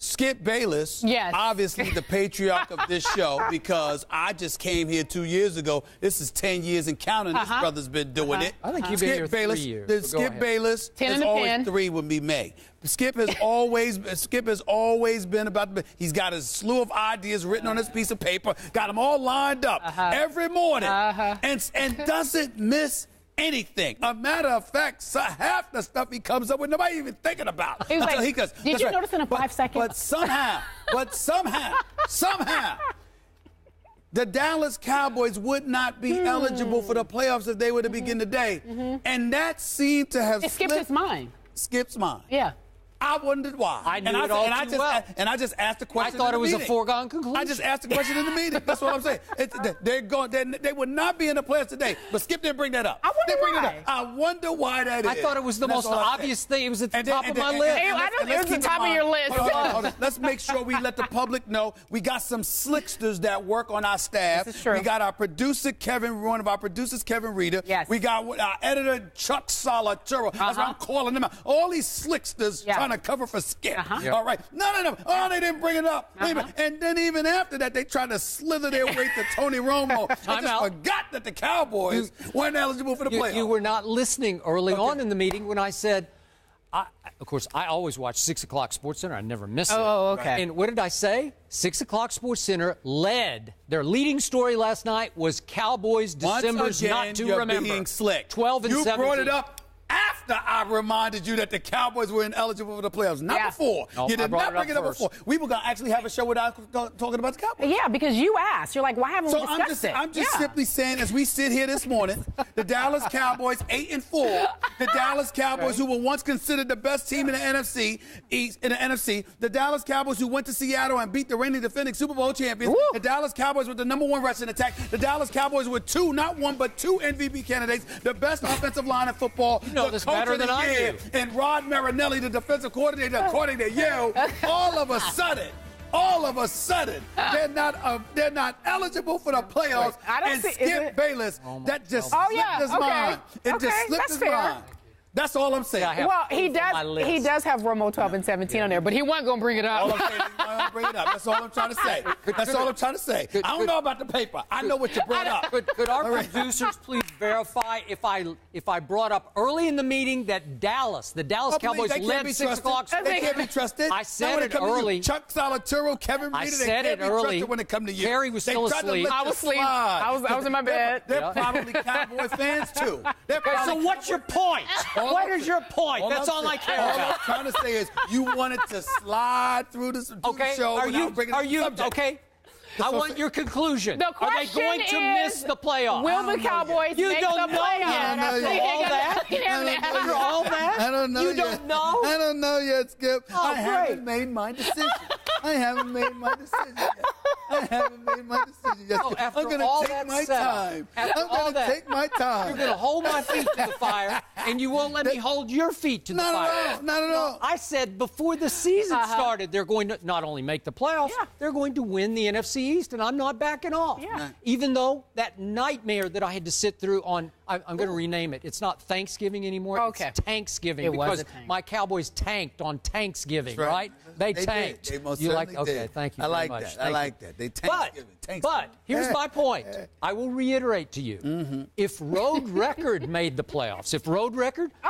Skip Bayless, yes. obviously the patriarch of this show, because I just came here 2 years ago. This is 10 years and counting. This brother's been doing it. I think you've been here 3 years. Skip Bayless 10 is in the always pen. 3 with me, May. Skip has always been about. He's got a slew of ideas written on his piece of paper. Got them all lined up every morning, and doesn't miss anything. A matter of fact, half the stuff he comes up with, nobody even thinking about. He was like, did you notice in a 5 second? But somehow, the Dallas Cowboys would not be eligible for the playoffs if they were to begin today. And that seemed to have skipped his mind. Skip's mind. Yeah. I wondered why. I knew it all too well. And I just asked the question. I thought in it was the a meeting. foregone conclusion. I just asked the question in the meeting. That's what I'm saying. They would not be in the playoffs today. But Skip didn't bring that up. I wonder why. I wonder why that is. I thought it was the most obvious thing. It was at the top of my list. I don't think it was the top of your list. Hold on. Let's make sure we let the public know we got some slicksters that work on our staff. This is true. We got our producer, one of our producers, Kevin Reeder. Yes. We got our editor, Chuck Salaturo. That's what I'm calling them out. All these slicksters trying to cover for Skip. All right. No. Oh, they didn't bring it up. And then even after that, they tried to slither their way to Tony Romo. They just forgot that the Cowboys weren't eligible for the playoffs. You were not listening early on in the meeting when I said, of course, I always watch 6 o'clock Sports Center. I never miss it. Oh, okay. And what did I say? 6 o'clock Sports Center their leading story last night was Cowboys December's not to you're remember. Being slick. 12 and 17. You brought it up after I reminded you that the Cowboys were ineligible for the playoffs, not before. No, you did not bring it up first. before. We were going to actually have a show without talking about the Cowboys. Yeah, because you asked. You're like, why haven't we discussed it? I'm just simply saying, as we sit here this morning, the Dallas Cowboys 8-4, the Dallas Cowboys who were once considered the best team in the NFC East, the Dallas Cowboys who went to Seattle and beat the reigning defending Super Bowl champions, the Dallas Cowboys with the #1 rushing attack, the Dallas Cowboys with 2, not 1, but 2 MVP candidates, the best offensive line in football, you know the this coach better of the than I year, do. and Rod Marinelli, the defensive coordinator, according to you, all of a sudden, they're not eligible for the playoffs. And Skip Bayless, that just slipped his mind. It just slipped his mind. That's all I'm saying. Well, he does have Romo 12 and 17 on there, but he wasn't going to bring it up. All I'm saying is he wasn't bring it up. That's all I'm trying to say. I don't know about the paper. I know what you brought up. Could our producers please verify if I brought up early in the meeting that the Dallas Cowboys led 6 o'clock? They can't be trusted. I said it early. Chuck Salaturo, Kevin Reeder, I said it early. When it come to you. Kerry was still asleep. I was asleep. I was in my bed. They're probably Cowboy fans too. So what's your point? What is your point? That's all I care about. All I'm trying to say is you wanted to slide through the show without bringing up the subject. Okay? I want your conclusion. The Are they going to miss the playoffs? Will the Cowboys make the playoffs? After all that? After all that? I don't know you yet. don't know? I don't know yet, Skip. Oh, I haven't made my decision. I haven't made my decision yet. After I'm going all to take that my time. After all that, take my time. You're going to hold my feet to the fire, and you won't let me hold your feet to the fire. Not at all. I said before the season started, thgoing to not only make the playoffs, they're going to win the NFC East, and I'm not backing off. Yeah. Even though that nightmare that I had to sit through on, I'm going to rename it. It's not Thanksgiving anymore. Okay. It's Thanksgiving because my Cowboys tanked on Thanksgiving, right? They tanked. They most you like? certainly Okay, did. thank you. I like very much. that. I like that. They tanked. But here's my point. I will reiterate to you. If Road Record made the playoffs,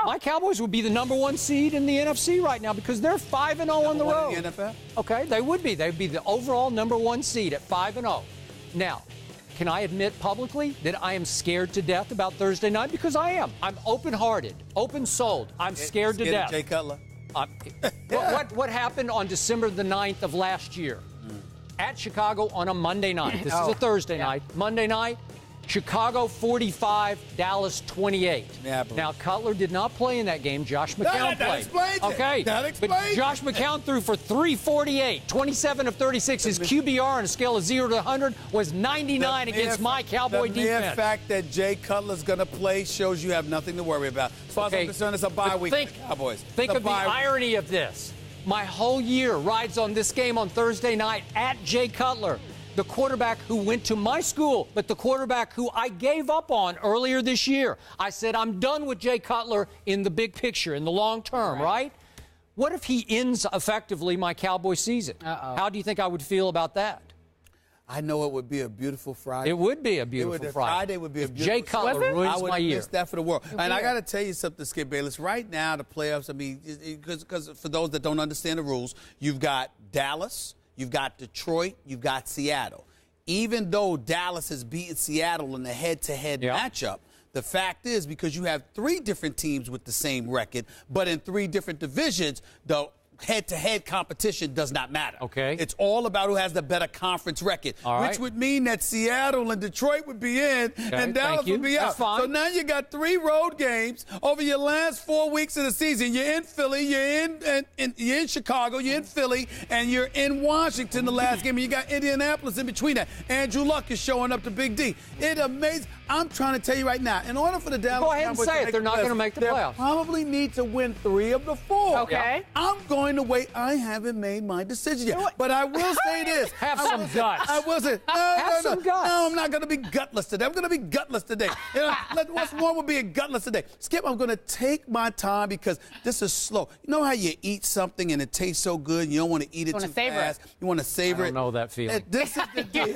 my Cowboys would be the #1 seed in the NFC right now because they're 5-0 on the road. In the NFL? Okay, they would be. They would be the overall #1 seed at 5-0. Now, can I admit publicly that I am scared to death about Thursday night? Because I am. I'm open-hearted, open-souled. I'm scared to death. Jay Cutler? What happened on December the 9th of last year? At Chicago on a Monday night. This is a Thursday night. Monday night, Chicago 45, Dallas 28. Now, Cutler did not play in that game. Josh McCown played. Okay, but Josh McCown threw for 348, 27 of 36. His QBR on a scale of 0 to 100 was 99 against my Cowboy defense. The mere fact that Jay Cutler's going to play shows you have nothing to worry about. As far as I'm concerned, it's a bye week for the Cowboys. Think of the irony of this. My whole year rides on this game on Thursday night at Jay Cutler, the quarterback who went to my school, but the quarterback who I gave up on earlier this year. I said, I'm done with Jay Cutler in the big picture, in the long term, right? What if he ends effectively my Cowboy season? How do you think I would feel about that? I know it would be a beautiful Friday. It would be a beautiful Friday. Friday would be a beautiful Jay Cutler ruins my year. I would miss that for the world. And I got to tell you something, Skip Bayless. Right now, the playoffs, I mean, because for those that don't understand the rules, you've got Dallas, you've got Detroit, you've got Seattle. Even though Dallas has beaten Seattle in the head-to-head matchup, the fact is, because you have 3 different teams with the same record, but in 3 different divisions, the head-to-head competition does not matter. Okay. It's all about who has the better conference record, which would mean that Seattle and Detroit would be in and Dallas would be out. That's fine. So now you got 3 road games over your last 4 weeks of the season. You're in Philly, you're in Chicago, you're in Philly, and you're in Washington the last game, and you got Indianapolis in between that. Andrew Luck is showing up to Big D. It amazing. I'm trying to tell you right now, in order for the Dallas Cowboys, go ahead and say it. They're not going to make the playoffs. They probably need to win 3 of the 4. Okay. I'm going to wait. I haven't made my decision yet. But I will say this. Have some guts. I will say, some guts. No, I'm not going to be gutless today. I'm going to be gutless today. You know, what's wrong with being gutless today? Skip, I'm going to take my time because this is slow. You know how you eat something and it tastes so good and you don't want to eat it too fast? You want to savor it. I don't know that feeling. This is the deal.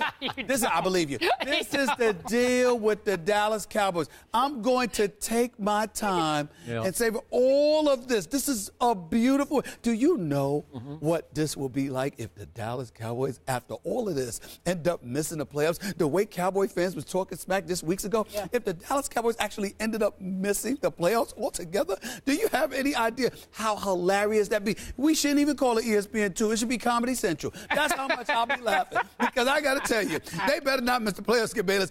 I believe you. This is the deal with the Dallas Cowboys. I'm going to take my time and savor all of this. This is a beautiful. Do you know what this will be like if the Dallas Cowboys, after all of this, end up missing the playoffs? The way Cowboy fans was talking smack just weeks ago, if the Dallas Cowboys actually ended up missing the playoffs altogether, do you have any idea how hilarious that'd be? We shouldn't even call it ESPN 2. It should be Comedy Central. That's how much I'll be laughing. Because I got to tell you, they better not miss the playoffs, Skip Bayless.